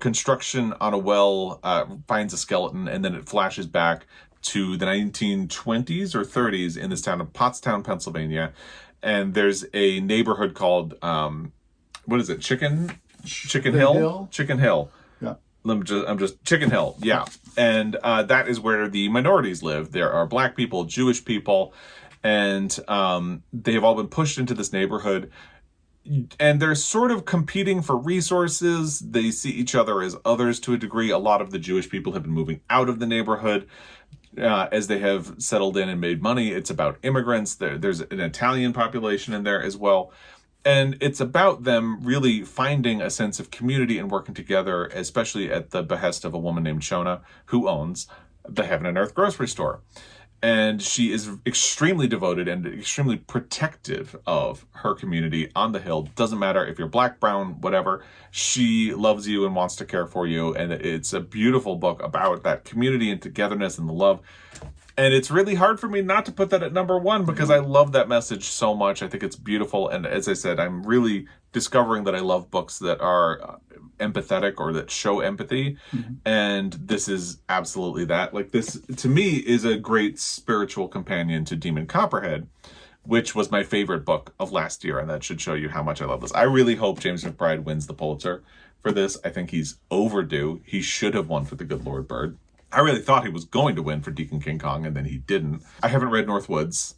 construction on a well finds a skeleton, and then it flashes back to the 1920s or 30s in this town of Pottstown, Pennsylvania. And there's a neighborhood called, what is it? Chicken Hill? Chicken Hill. Yeah. I'm just Chicken Hill. Yeah. And that is where the minorities live. There are Black people, Jewish people, and they have all been pushed into this neighborhood. And they're sort of competing for resources. They see each other as others to a degree. A lot of the Jewish people have been moving out of the neighborhood as they have settled in and made money. It's about immigrants. There's an Italian population in there as well. And it's about them really finding a sense of community and working together, especially at the behest of a woman named Shona, who owns the Heaven and Earth grocery store. And she is extremely devoted and extremely protective of her community on the hill. Doesn't matter if you're Black, brown, whatever. She loves you and wants to care for you. And it's a beautiful book about that community and togetherness and the love. And it's really hard for me not to put that at number 1 because I love that message so much. I think it's beautiful. And as I said, I'm really discovering that I love books that are empathetic or that show empathy. Mm-hmm. And this is absolutely that. Like, this, to me, is a great spiritual companion to Demon Copperhead, which was my favorite book of last year. And that should show you how much I love this. I really hope James McBride wins the Pulitzer for this. I think he's overdue. He should have won for The Good Lord Bird. I really thought he was going to win for Deacon King Kong, and then he didn't. I haven't read Northwoods,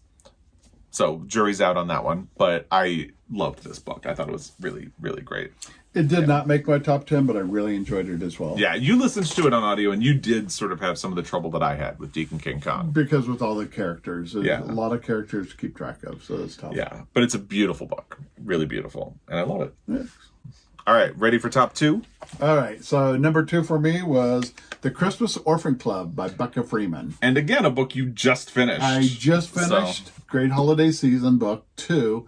so jury's out on that one. But I loved this book. I thought it was really, really great. It did not make my top 10, but I really enjoyed it as well. Yeah, you listened to it on audio, and you did sort of have some of the trouble that I had with Deacon King Kong. Because with all the characters, there's a lot of characters to keep track of, so it's tough. Yeah, but it's a beautiful book. Really beautiful, and I love it. Yeah. All right, ready for top 2? All right, so number 2 for me was The Christmas Orphan Club by Becca Freeman. And again, a book you just finished. I just finished. Great holiday season book 2.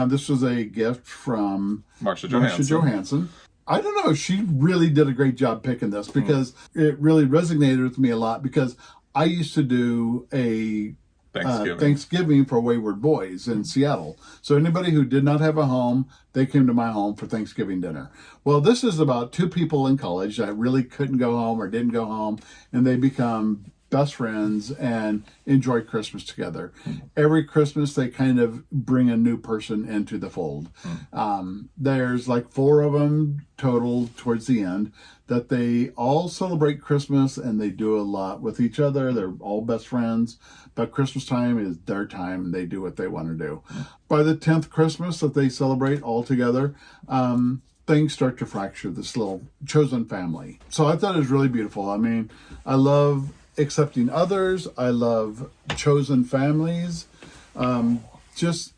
This was a gift from Marsha Johansson. I don't know, she really did a great job picking this because it really resonated with me a lot because I used to do a Thanksgiving for wayward boys in Seattle. So anybody who did not have a home, they came to my home for Thanksgiving dinner. Well, this is about 2 people in college that really couldn't go home or didn't go home, and they become best friends and enjoy Christmas together. Every Christmas, they kind of bring a new person into the fold. There's like 4 of them total towards the end that they all celebrate Christmas and they do a lot with each other. They're all best friends, but Christmas time is their time and they do what they want to do. By the 10th Christmas that they celebrate all together, things start to fracture this little chosen family. So I thought it was really beautiful. I mean, I love Accepting Others. I love Chosen Families. Just,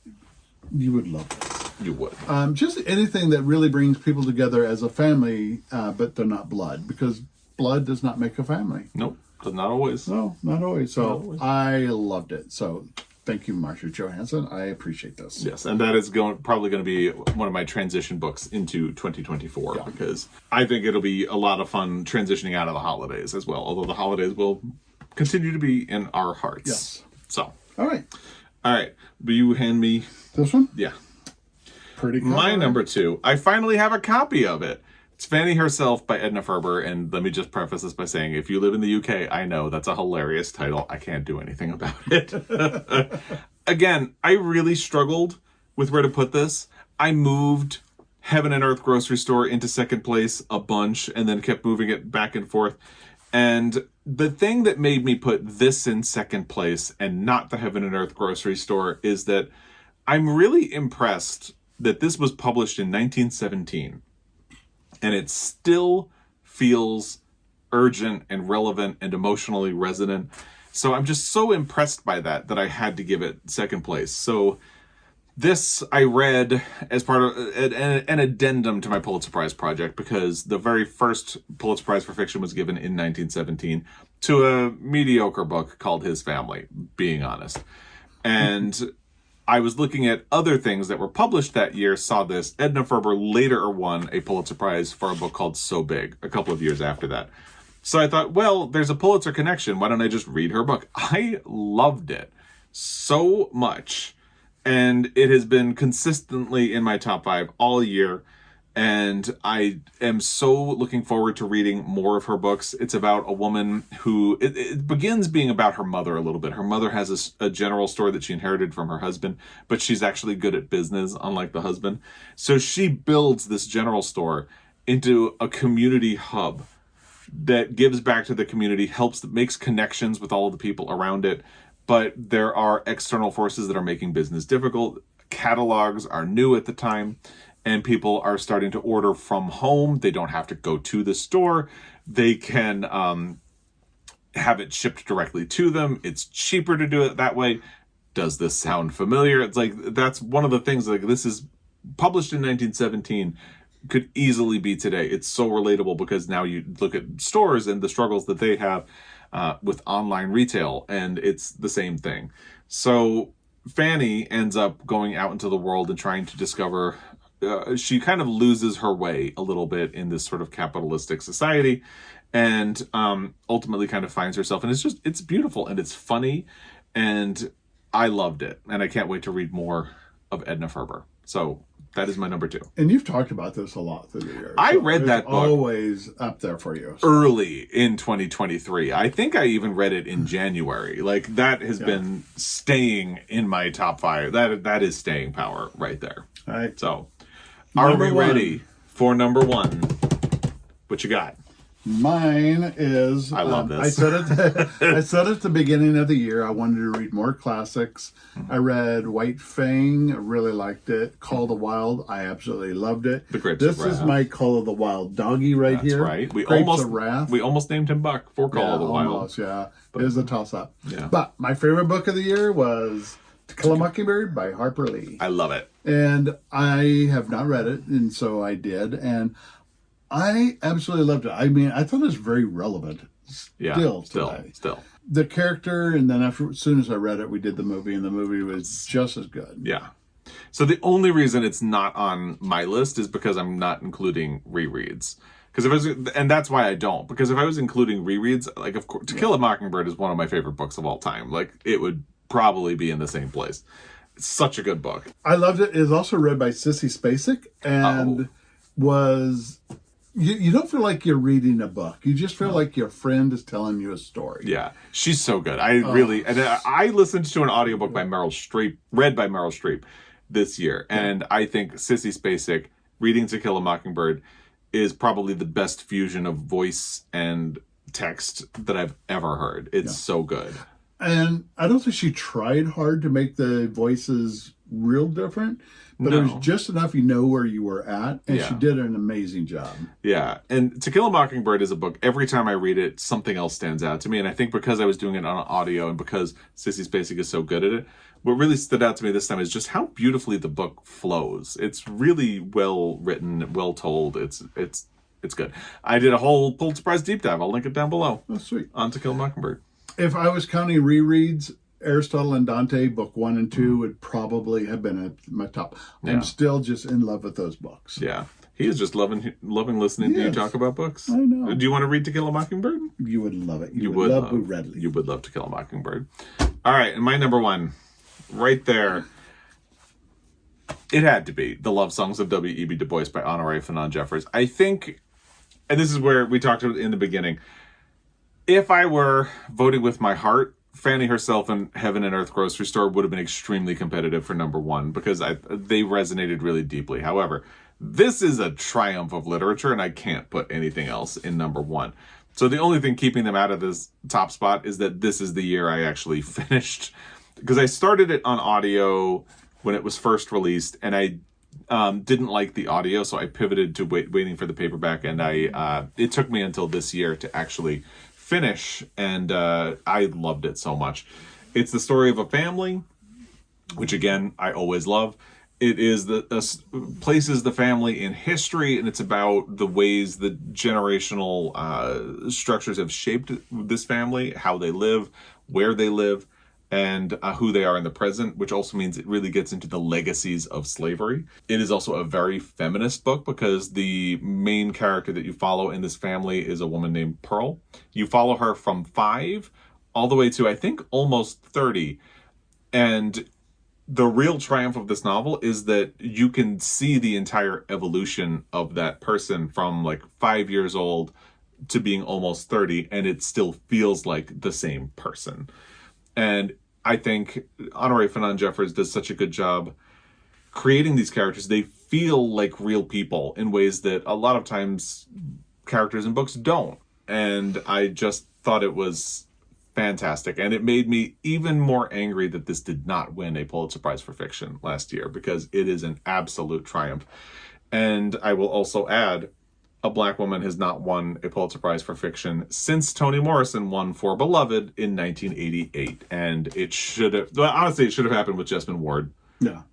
you would love this. You would. Just anything that really brings people together as a family, but they're not blood, because blood does not make a family. Nope, but not always. No, not always. So Not always. I loved it. So thank you, Marsha Johansson. I appreciate this. Yes, and that is probably going to be one of my transition books into 2024 because I think it'll be a lot of fun transitioning out of the holidays as well, although the holidays will continue to be in our hearts. Yes. So. All right. Will you hand me... This one? Yeah. Pretty cool. My number 2. I finally have a copy of it. It's Fanny Herself by Edna Ferber, and let me just preface this by saying, if you live in the UK, I know that's a hilarious title. I can't do anything about it. Again, I really struggled with where to put this. I moved Heaven and Earth Grocery Store into second place a bunch, and then kept moving it back and forth. And the thing that made me put this in second place and not the Heaven and Earth Grocery Store is that I'm really impressed that this was published in 1917. And it still feels urgent and relevant and emotionally resonant. So I'm just so impressed by that I had to give it second place. So this I read as part of an addendum to my Pulitzer Prize project, because the very first Pulitzer Prize for fiction was given in 1917 to a mediocre book called His Family, being honest. And I was looking at other things that were published that year, saw this. Edna Ferber later won a Pulitzer Prize for a book called So Big, a couple of years after that. So I thought, well, there's a Pulitzer connection. Why don't I just read her book? I loved it so much. And it has been consistently in my top 5 all year. And I am so looking forward to reading more of her books. It's about a woman who, it begins being about her mother a little bit. Her mother has a general store that she inherited from her husband, but she's actually good at business, unlike the husband. So she builds this general store into a community hub that gives back to the community, makes connections with all of the people around it. But there are external forces that are making business difficult. Catalogs are new at the time, and people are starting to order from home. They don't have to go to the store. They can have it shipped directly to them. It's cheaper to do it that way. Does this sound familiar? It's like, that's one of the things, like, this is published in 1917, could easily be today. It's so relatable because now you look at stores and the struggles that they have with online retail, and it's the same thing. So Fanny ends up going out into the world and trying to discover, she kind of loses her way a little bit in this sort of capitalistic society, and ultimately kind of finds herself. And it's beautiful and it's funny, and I loved it. And I can't wait to read more of Edna Ferber. So that is my number 2. And you've talked about this a lot through the years. I read that book always up there for you. So. Early in 2023. I think I even read it in January. Like, that has been staying in my top 5. That is staying power right there. All right. So, are we ready for number 1? What you got? Mine is. I love this. I said at the beginning of the year I wanted to read more classics. I read White Fang. I really liked it. Call of the Wild. I absolutely loved it. The Grapes This of Wrath. is my Call of the Wild doggy right That's here. right. Grapes of Wrath. We almost named him Buck for Call of the Wild. Almost, yeah. It was a toss-up. Yeah. But my favorite book of the year was To Kill a Mockingbird by Harper Lee. I love it. And I have not read it, and so I did. And I absolutely loved it. I mean, I thought it was very relevant still today. Still. The character, and then as soon as I read it, we did the movie, and the movie was just as good. Yeah. So the only reason it's not on my list is because I'm not including rereads. And that's why I don't. Because if I was including rereads, like, of course, To Kill a Mockingbird is one of my favorite books of all time. Like, it would probably be in the same place. It's such a good book. I loved it. It was also read by Sissy Spacek, and was... You don't feel like you're reading a book. You just feel like your friend is telling you a story. Yeah, she's so good. I listened to an audiobook by Meryl Streep, read by Meryl Streep this year. And I think Sissy Spacek reading To Kill a Mockingbird is probably the best fusion of voice and text that I've ever heard. It's so good. And I don't think she tried hard to make the voices real different, but it was just enough you know where you were at, and she did an amazing job. Yeah, and To Kill a Mockingbird is a book, every time I read it, something else stands out to me, and I think because I was doing it on audio and because Sissy Spacek is so good at it, what really stood out to me this time is just how beautifully the book flows. It's really well written, well told. It's good. I did a whole Pulitzer Prize deep dive. I'll link it down below. Oh, sweet. On To Kill a Mockingbird. If I was counting rereads, Aristotle and Dante, book 1 and 2, would probably have been at my top. I'm still just in love with those books. Yeah. He is just loving listening to you talk about books. I know. Do you want to read To Kill a Mockingbird? You would love it. You would love Boo Radley. You would love To Kill a Mockingbird. All right, and my number one, right there, it had to be The Love Songs of W.E.B. Du Bois by Honoré Fanon Jeffers. I think, and this is where we talked in the beginning, if I were voting with my heart, Fanny Herself and Heaven and Earth Grocery Store would have been extremely competitive for number one because they resonated really deeply. However, this is a triumph of literature, and I can't put anything else in number one. So the only thing keeping them out of this top spot is that this is the year I actually finished, because I started it on audio when it was first released, and I didn't like the audio, so I pivoted to waiting for the paperback, and it took me until this year to actually finish, and I loved it so much. It's the story of a family, which again I always love. It is places the family in history, and it's about the ways the generational structures have shaped this family, how they live, where they live, and who they are in the present, which also means it really gets into the legacies of slavery. It is also a very feminist book because the main character that you follow in this family is a woman named Pearl. You follow her from 5 all the way to, I think, almost 30. And the real triumph of this novel is that you can see the entire evolution of that person from like 5 years old to being almost 30, and it still feels like the same person. And I think Honoré Fanon Jeffers does such a good job creating these characters. They feel like real people in ways that a lot of times characters in books don't. And I just thought it was fantastic. And it made me even more angry that this did not win a Pulitzer Prize for Fiction last year, because it is an absolute triumph. And I will also add, a Black woman has not won a Pulitzer Prize for Fiction since Toni Morrison won for Beloved in 1988. And it should have, well, honestly, it should have happened with Jesmyn Ward. Yeah.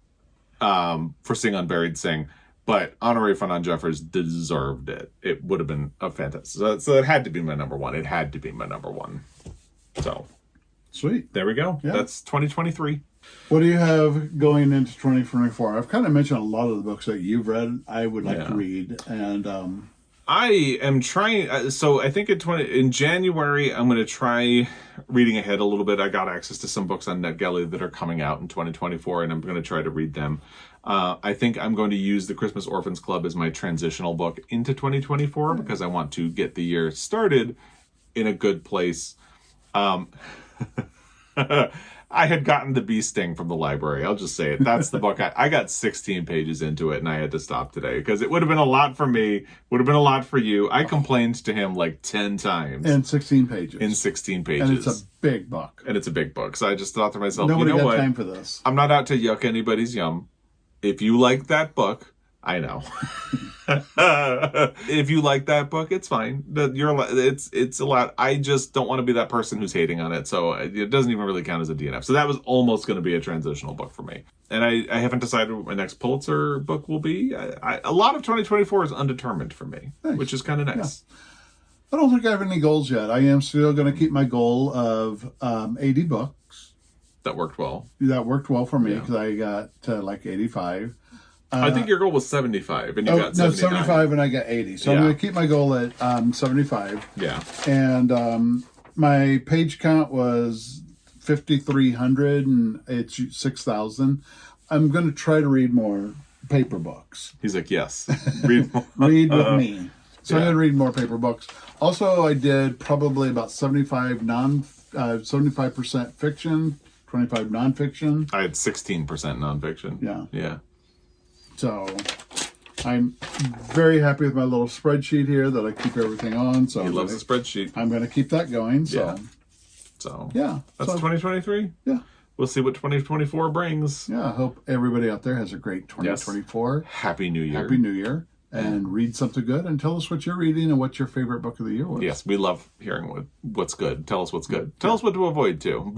For Sing Unburied Sing. But Honoré Fanon Jeffers deserved it. It would have been a fantastic. So it had to be my number one. It had to be my number one. So. Sweet. There we go. Yeah. That's 2023. What do you have going into 2024? I've kind of mentioned a lot of the books that you've read. I would like to read. And, I am trying, so I think in January, I'm going to try reading ahead a little bit. I got access to some books on NetGalley that are coming out in 2024, and I'm going to try to read them. I think I'm going to use The Christmas Orphans Club as my transitional book into 2024, because I want to get the year started in a good place. I had gotten The Bee Sting from the library. I'll just say it. That's the book. I got 16 pages into it, and I had to stop today because it would have been a lot for me. Would have been a lot for you. I complained to him like 10 times. In 16 pages. In 16 pages. And it's a big book. And it's a big book. So I just thought to myself, Nobody you know got what? time for this. I'm not out to yuck anybody's yum. If you like that book, I know. If you like that book, it's fine. It's a lot. I just don't want to be that person who's hating on it, so it doesn't even really count as a DNF. So that was almost going to be a transitional book for me. And I haven't decided what my next Pulitzer book will be. A lot of 2024 is undetermined for me, which is kind of nice. Yeah. I don't think I have any goals yet. I am still going to keep my goal of 80 books. That worked well. That worked well for me because I got like 85. I think your goal was 75, and you got 79. No, 75, and I got 80. So I'm going to keep my goal at 75. Yeah. And my page count was 5,300, and it's 6,000. I'm going to try to read more paper books. He's like, yes. Read more. Read with me. So I'm going to read more paper books. Also, I did probably about 75% fiction, 25 nonfiction. I had 16% nonfiction. Yeah. Yeah. So I'm very happy with my little spreadsheet here that I keep everything on. So He loves the spreadsheet. I'm going to keep that going. So So Yeah. that's 2023. Yeah. We'll see what 2024 brings. Yeah. I hope everybody out there has a great 2024. Yes. Happy New Year. Happy New Year. And read something good and tell us what you're reading and what your favorite book of the year was. Yes, we love hearing what's good. Tell us what's good. Tell us what to avoid too.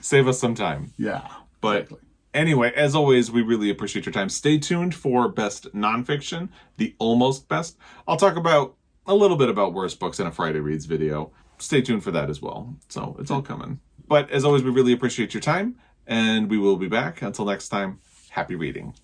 Save us some time. Yeah. But exactly. Anyway, as always, we really appreciate your time. Stay tuned for Best Nonfiction, the Almost Best. I'll talk about a little bit about worst books in a Friday Reads video. Stay tuned for that as well. So it's all coming. But as always, we really appreciate your time, and we will be back. Until next time, happy reading.